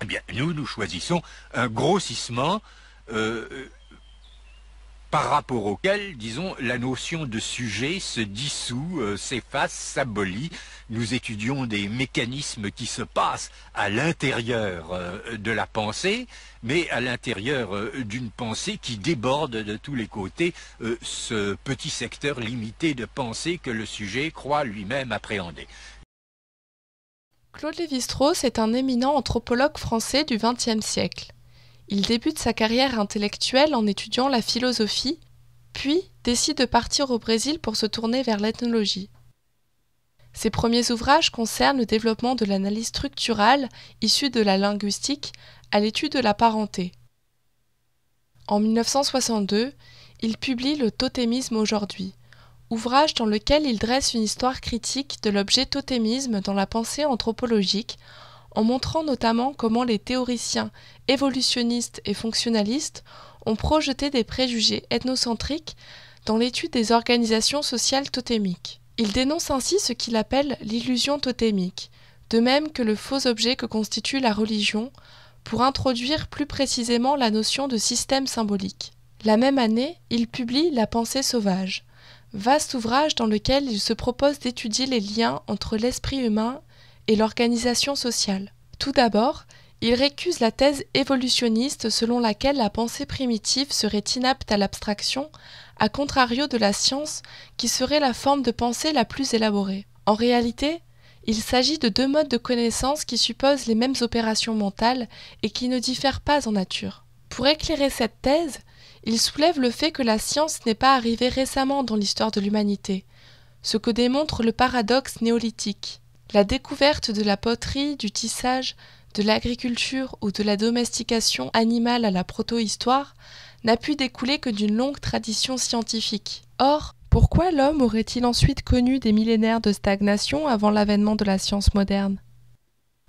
Eh bien, nous choisissons un grossissement par rapport auquel, disons, la notion de sujet se dissout, s'efface, s'abolit. Nous étudions des mécanismes qui se passent à l'intérieur de la pensée, mais à l'intérieur d'une pensée qui déborde de tous les côtés ce petit secteur limité de pensée que le sujet croit lui-même appréhender. Claude Lévi-Strauss est un éminent anthropologue français du XXe siècle. Il débute sa carrière intellectuelle en étudiant la philosophie, puis décide de partir au Brésil pour se tourner vers l'ethnologie. Ses premiers ouvrages concernent le développement de l'analyse structurale issue de la linguistique à l'étude de la parenté. En 1962, il publie Le totémisme aujourd'hui, ouvrage dans lequel il dresse une histoire critique de l'objet totémisme dans la pensée anthropologique, en montrant notamment comment les théoriciens évolutionnistes et fonctionnalistes ont projeté des préjugés ethnocentriques dans l'étude des organisations sociales totémiques. Il dénonce ainsi ce qu'il appelle l'illusion totémique, de même que le faux objet que constitue la religion, pour introduire plus précisément la notion de système symbolique. La même année, il publie La pensée sauvage, vaste ouvrage dans lequel il se propose d'étudier les liens entre l'esprit humain et l'organisation sociale. Tout d'abord, il récuse la thèse évolutionniste selon laquelle la pensée primitive serait inapte à l'abstraction, à contrario de la science qui serait la forme de pensée la plus élaborée. En réalité, il s'agit de deux modes de connaissance qui supposent les mêmes opérations mentales et qui ne diffèrent pas en nature. Pour éclairer cette thèse, il soulève le fait que la science n'est pas arrivée récemment dans l'histoire de l'humanité, ce que démontre le paradoxe néolithique. La découverte de la poterie, du tissage, de l'agriculture ou de la domestication animale à la protohistoire n'a pu découler que d'une longue tradition scientifique. Or, pourquoi l'homme aurait-il ensuite connu des millénaires de stagnation avant l'avènement de la science moderne?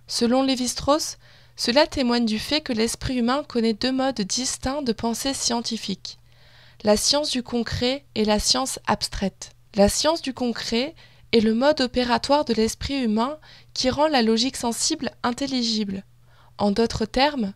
Selon Lévi-Strauss, cela témoigne du fait que l'esprit humain connaît deux modes distincts de pensée scientifique, la science du concret et la science abstraite. La science du concret est le mode opératoire de l'esprit humain qui rend la logique sensible intelligible. En d'autres termes,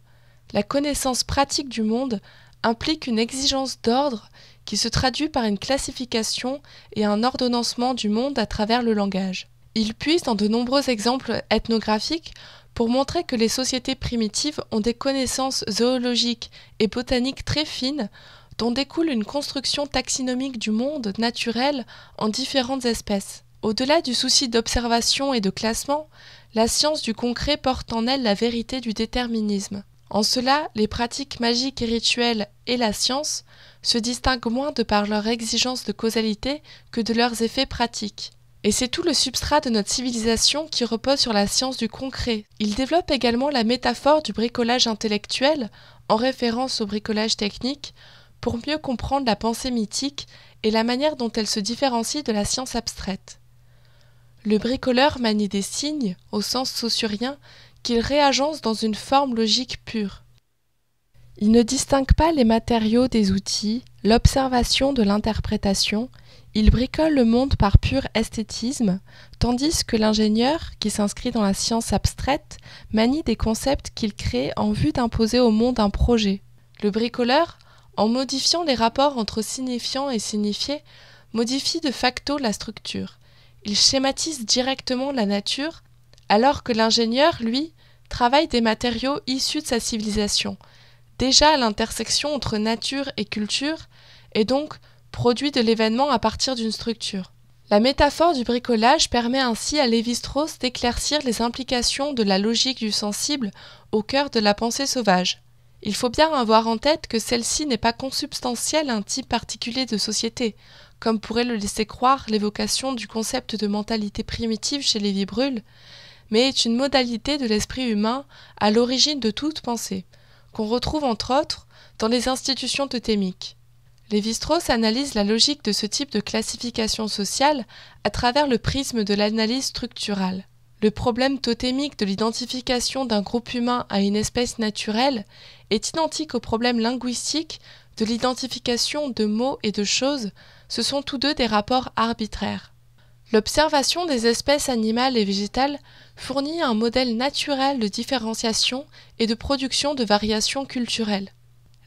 la connaissance pratique du monde implique une exigence d'ordre qui se traduit par une classification et un ordonnancement du monde à travers le langage. Il puise dans de nombreux exemples ethnographiques pour montrer que les sociétés primitives ont des connaissances zoologiques et botaniques très fines dont découle une construction taxinomique du monde naturel en différentes espèces. Au-delà du souci d'observation et de classement, la science du concret porte en elle la vérité du déterminisme. En cela, les pratiques magiques et rituelles et la science se distinguent moins de par leur exigence de causalité que de leurs effets pratiques. Et c'est tout le substrat de notre civilisation qui repose sur la science du concret. Il développe également la métaphore du bricolage intellectuel, en référence au bricolage technique, pour mieux comprendre la pensée mythique et la manière dont elle se différencie de la science abstraite. Le bricoleur manie des signes, au sens saussurien, qu'il réagence dans une forme logique pure. Il ne distingue pas les matériaux des outils, l'observation de l'interprétation, il bricole le monde par pur esthétisme, tandis que l'ingénieur, qui s'inscrit dans la science abstraite, manie des concepts qu'il crée en vue d'imposer au monde un projet. Le bricoleur, en modifiant les rapports entre signifiant et signifié, modifie de facto la structure. Il schématise directement la nature, alors que l'ingénieur, lui, travaille des matériaux issus de sa civilisation, déjà à l'intersection entre nature et culture, et donc produit de l'événement à partir d'une structure. La métaphore du bricolage permet ainsi à Lévi-Strauss d'éclaircir les implications de la logique du sensible au cœur de la pensée sauvage. Il faut bien avoir en tête que celle-ci n'est pas consubstantielle à un type particulier de société, comme pourrait le laisser croire l'évocation du concept de mentalité primitive chez Lévi-Brühl, mais est une modalité de l'esprit humain à l'origine de toute pensée, qu'on retrouve entre autres dans les institutions totémiques. Lévi-Strauss analyse la logique de ce type de classification sociale à travers le prisme de l'analyse structurale. Le problème totémique de l'identification d'un groupe humain à une espèce naturelle est identique au problème linguistique de l'identification de mots et de choses, ce sont tous deux des rapports arbitraires. L'observation des espèces animales et végétales fournit un modèle naturel de différenciation et de production de variations culturelles.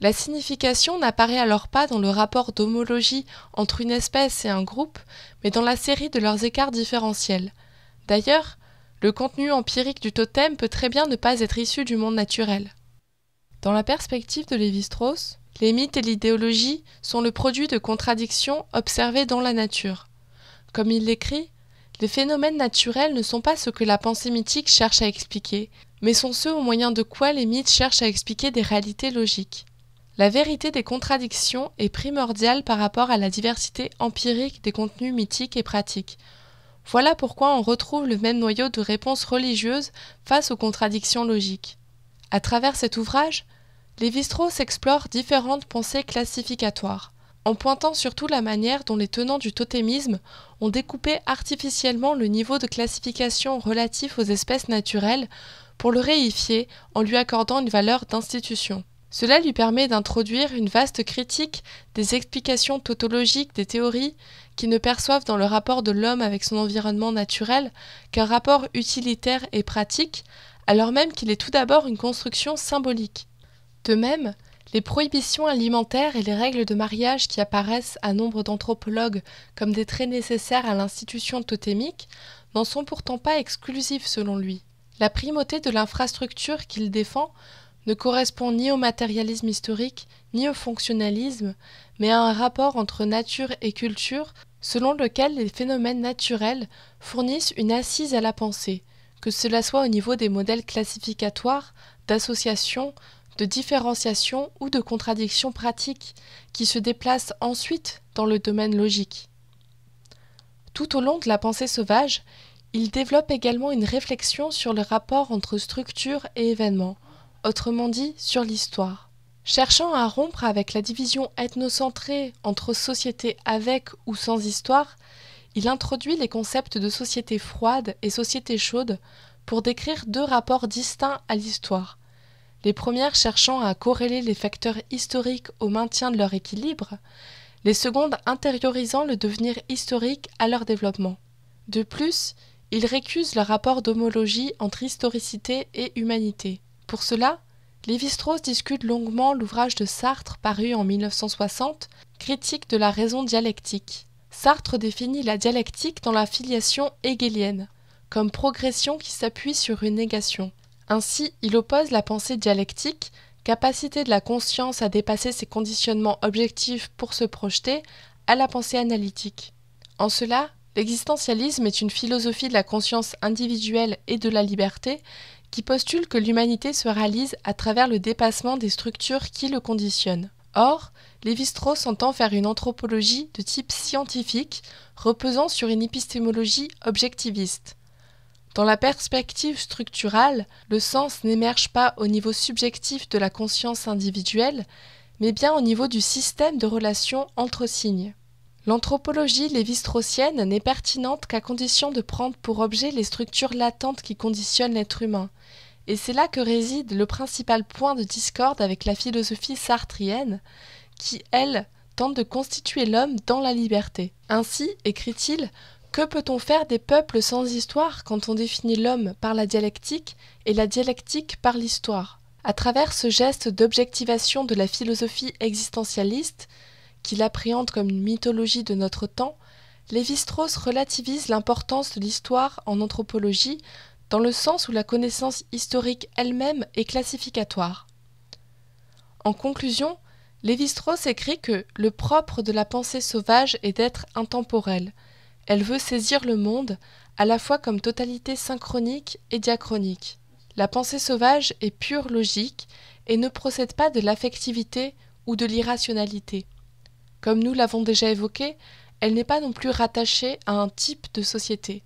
La signification n'apparaît alors pas dans le rapport d'homologie entre une espèce et un groupe, mais dans la série de leurs écarts différentiels. D'ailleurs, le contenu empirique du totem peut très bien ne pas être issu du monde naturel. Dans la perspective de Lévi-Strauss, les mythes et l'idéologie sont le produit de contradictions observées dans la nature. Comme il l'écrit, les phénomènes naturels ne sont pas ce que la pensée mythique cherche à expliquer, mais sont ceux au moyen de quoi les mythes cherchent à expliquer des réalités logiques. La vérité des contradictions est primordiale par rapport à la diversité empirique des contenus mythiques et pratiques. Voilà pourquoi on retrouve le même noyau de réponses religieuses face aux contradictions logiques. À travers cet ouvrage, Lévi-Strauss explore différentes pensées classificatoires, en pointant surtout la manière dont les tenants du totémisme ont découpé artificiellement le niveau de classification relatif aux espèces naturelles pour le réifier en lui accordant une valeur d'institution. Cela lui permet d'introduire une vaste critique des explications tautologiques des théories qui ne perçoivent dans le rapport de l'homme avec son environnement naturel qu'un rapport utilitaire et pratique, alors même qu'il est tout d'abord une construction symbolique. De même, les prohibitions alimentaires et les règles de mariage qui apparaissent à nombre d'anthropologues comme des traits nécessaires à l'institution totémique n'en sont pourtant pas exclusives selon lui. La primauté de l'infrastructure qu'il défend ne correspond ni au matérialisme historique, ni au fonctionnalisme, mais à un rapport entre nature et culture selon lequel les phénomènes naturels fournissent une assise à la pensée, que cela soit au niveau des modèles classificatoires, d'association, de différenciation ou de contradiction pratique, qui se déplacent ensuite dans le domaine logique. Tout au long de la pensée sauvage, il développe également une réflexion sur le rapport entre structure et événement, autrement dit sur l'histoire. Cherchant à rompre avec la division ethnocentrée entre société avec ou sans histoire, il introduit les concepts de société froide et société chaude pour décrire deux rapports distincts à l'histoire, les premières cherchant à corréler les facteurs historiques au maintien de leur équilibre, les secondes intériorisant le devenir historique à leur développement. De plus, il récuse le rapport d'homologie entre historicité et humanité. Pour cela, Lévi-Strauss discute longuement l'ouvrage de Sartre paru en 1960, Critique de la raison dialectique. Sartre définit la dialectique dans la filiation hegélienne, comme progression qui s'appuie sur une négation. Ainsi, il oppose la pensée dialectique, capacité de la conscience à dépasser ses conditionnements objectifs pour se projeter, à la pensée analytique. En cela, l'existentialisme est une philosophie de la conscience individuelle et de la liberté qui postule que l'humanité se réalise à travers le dépassement des structures qui le conditionnent. Or, Lévi-Strauss entend faire une anthropologie de type scientifique reposant sur une épistémologie objectiviste. Dans la perspective structurale, le sens n'émerge pas au niveau subjectif de la conscience individuelle, mais bien au niveau du système de relations entre signes. L'anthropologie lévi-straussienne n'est pertinente qu'à condition de prendre pour objet les structures latentes qui conditionnent l'être humain, et c'est là que réside le principal point de discorde avec la philosophie sartrienne, qui, elle, tente de constituer l'homme dans la liberté. Ainsi, écrit-il, que peut-on faire des peuples sans histoire quand on définit l'homme par la dialectique et la dialectique par l'histoire? À travers ce geste d'objectivation de la philosophie existentialiste, qu'il appréhende comme une mythologie de notre temps, Lévi-Strauss relativise l'importance de l'histoire en anthropologie dans le sens où la connaissance historique elle-même est classificatoire. En conclusion, Lévi-Strauss écrit que le propre de la pensée sauvage est d'être intemporelle. Elle veut saisir le monde à la fois comme totalité synchronique et diachronique. La pensée sauvage est pure logique et ne procède pas de l'affectivité ou de l'irrationalité. Comme nous l'avons déjà évoqué, elle n'est pas non plus rattachée à un type de société.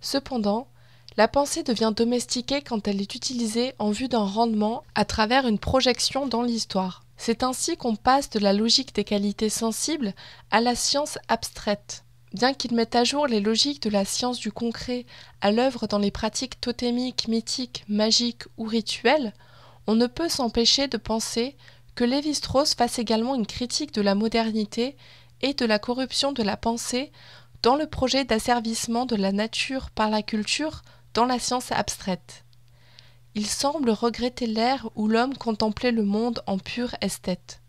Cependant, la pensée devient domestiquée quand elle est utilisée en vue d'un rendement à travers une projection dans l'histoire. C'est ainsi qu'on passe de la logique des qualités sensibles à la science abstraite. Bien qu'il mette à jour les logiques de la science du concret à l'œuvre dans les pratiques totémiques, mythiques, magiques ou rituelles, on ne peut s'empêcher de penser que Lévi-Strauss fasse également une critique de la modernité et de la corruption de la pensée, dans le projet d'asservissement de la nature par la culture dans la science abstraite. Il semble regretter l'ère où l'homme contemplait le monde en pur esthète.